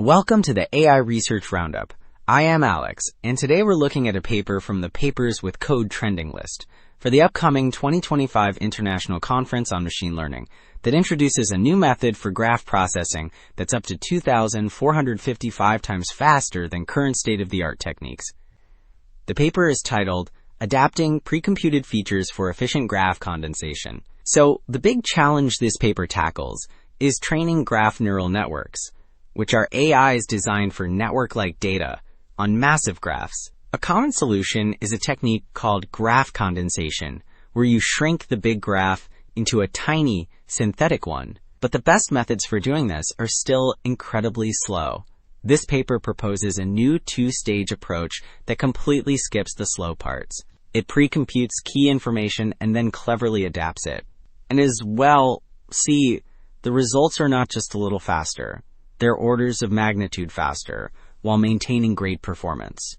Welcome to the AI Research Roundup. I am Alex, and today we're looking at a paper from the Papers with Code trending list for the upcoming 2025 International Conference on Machine Learning that introduces a new method for graph processing that's up to 2,455 times faster than current state-of-the-art techniques. The paper is titled, Adapting Precomputed Features for Efficient Graph Condensation. So, the big challenge this paper tackles is training graph neural networks, which are AIs designed for network-like data on massive graphs. A common solution is a technique called graph condensation, where you shrink the big graph into a tiny, synthetic one. But the best methods for doing this are still incredibly slow. This paper proposes a new two-stage approach that completely skips the slow parts. It precomputes key information and then cleverly adapts it. And the results are not just a little faster. They're orders of magnitude faster, while maintaining great performance.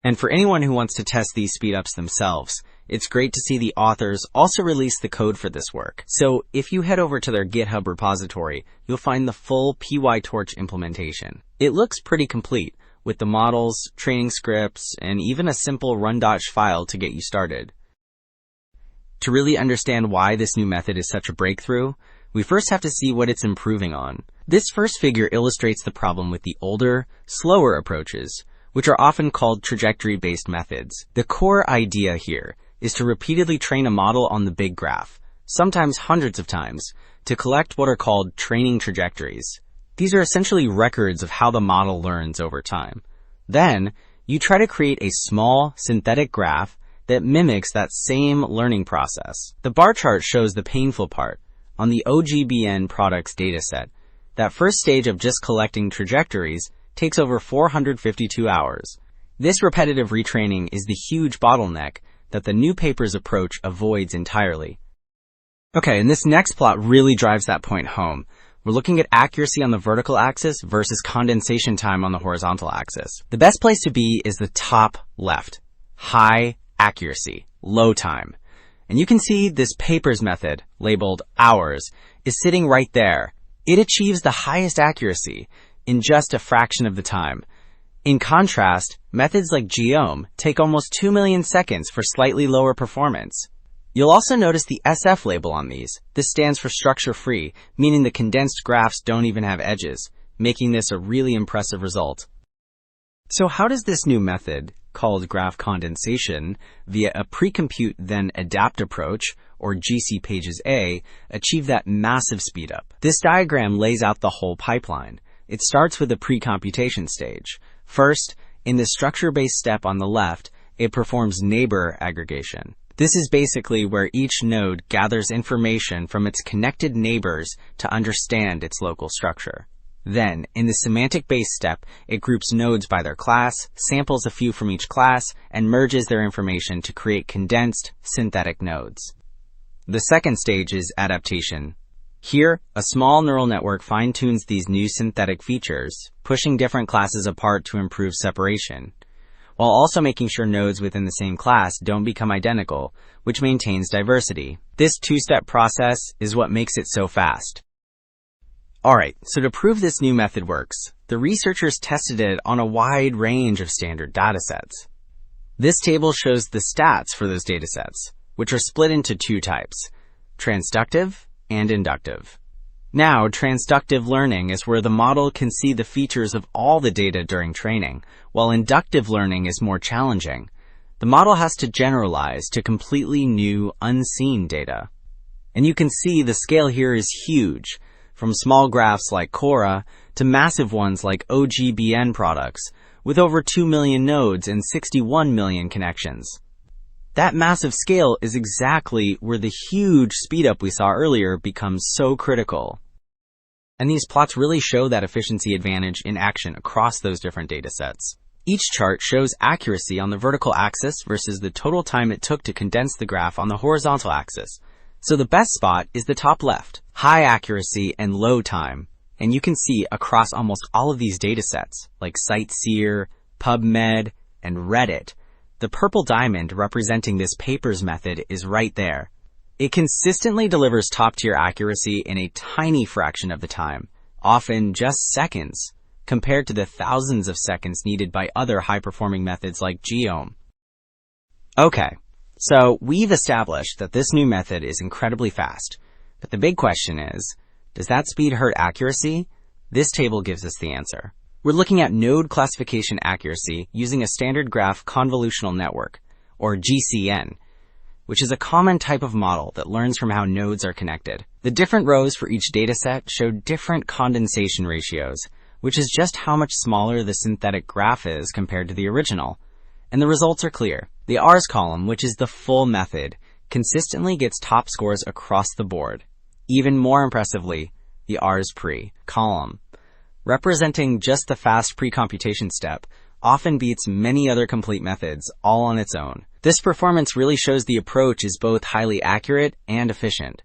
And for anyone who wants to test these speedups themselves, it's great to see the authors also release the code for this work. So if you head over to their GitHub repository, you'll find the full PyTorch implementation. It looks pretty complete, with the models, training scripts, and even a simple run.sh file to get you started. To really understand why this new method is such a breakthrough, we first have to see what it's improving on. This first figure illustrates the problem with the older, slower approaches, which are often called trajectory-based methods. The core idea here is to repeatedly train a model on the big graph, sometimes hundreds of times, to collect what are called training trajectories. These are essentially records of how the model learns over time. Then, you try to create a small, synthetic graph that mimics that same learning process. The bar chart shows the painful part. On the OGBN products dataset, that first stage of just collecting trajectories takes over 452 hours. This repetitive retraining is the huge bottleneck that the new paper's approach avoids entirely. Okay, and this next plot really drives that point home. We're looking at accuracy on the vertical axis versus condensation time on the horizontal axis. The best place to be is the top left. High accuracy, low time. And you can see this paper's method, labeled hours, is sitting right there. It achieves the highest accuracy in just a fraction of the time. In contrast, methods like Geom take almost 2 million seconds for slightly lower performance. You'll also notice the SF label on these. This stands for structure-free, meaning the condensed graphs don't even have edges, making this a really impressive result. So how does this new method, called graph condensation, via a precompute-then-adapt approach, or GCPA, achieve that massive speedup? This diagram lays out the whole pipeline. It starts with the precomputation stage. First, in the structure-based step on the left, it performs neighbor aggregation. This is basically where each node gathers information from its connected neighbors to understand its local structure. Then, in the semantic-based step, it groups nodes by their class, samples a few from each class, and merges their information to create condensed, synthetic nodes. The second stage is adaptation. Here, a small neural network fine-tunes these new synthetic features, pushing different classes apart to improve separation, while also making sure nodes within the same class don't become identical, which maintains diversity. This two-step process is what makes it so fast. Alright, so to prove this new method works, the researchers tested it on a wide range of standard datasets. This table shows the stats for those datasets, which are split into two types, transductive and inductive. Now, transductive learning is where the model can see the features of all the data during training, while inductive learning is more challenging. The model has to generalize to completely new, unseen data. And you can see the scale here is huge, from small graphs like Cora to massive ones like OGBN products, with over 2 million nodes and 61 million connections. That massive scale is exactly where the huge speedup we saw earlier becomes so critical. And these plots really show that efficiency advantage in action across those different datasets. Each chart shows accuracy on the vertical axis versus the total time it took to condense the graph on the horizontal axis. So the best spot is the top left, high accuracy and low time. And you can see across almost all of these datasets, like CiteSeer, PubMed, and Reddit, the purple diamond representing this paper's method is right there. It consistently delivers top-tier accuracy in a tiny fraction of the time, often just seconds. compared to the thousands of seconds needed by other high-performing methods like geom. Okay, so we've established that this new method is incredibly fast. But the big question is, does that speed hurt accuracy? This table gives us the answer. We're looking at node classification accuracy using a standard graph convolutional network, or GCN, which is a common type of model that learns from how nodes are connected. The different rows for each dataset show different condensation ratios, which is just how much smaller the synthetic graph is compared to the original. And the results are clear. The R's column, which is the full method, consistently gets top scores across the board. Even more impressively, the R's pre column, representing just the fast precomputation step, often beats many other complete methods all on its own. This performance really shows the approach is both highly accurate and efficient.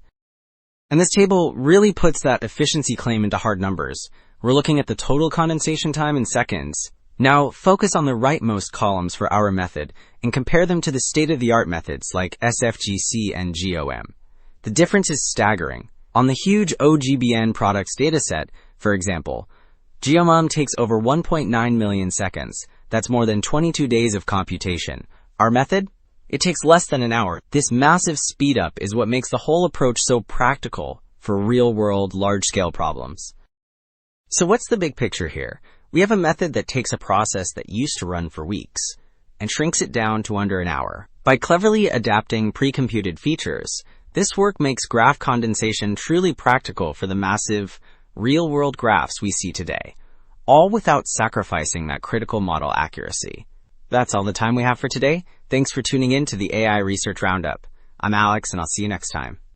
And this table really puts that efficiency claim into hard numbers. We're looking at the total condensation time in seconds. Now, focus on the rightmost columns for our method and compare them to the state-of-the-art methods like SFGC and GOM. The difference is staggering. On the huge OGBN products dataset, for example, GeoMom takes over 1.9 million seconds. That's more than 22 days of computation. Our method? It takes less than an hour. This massive speed-up is what makes the whole approach so practical for real-world, large-scale problems. So what's the big picture here? We have a method that takes a process that used to run for weeks and shrinks it down to under an hour. By cleverly adapting pre-computed features, this work makes graph condensation truly practical for the massive, real-world graphs we see today, all without sacrificing that critical model accuracy. That's all the time we have for today. Thanks for tuning in to the AI Research Roundup. I'm Alex, and I'll see you next time.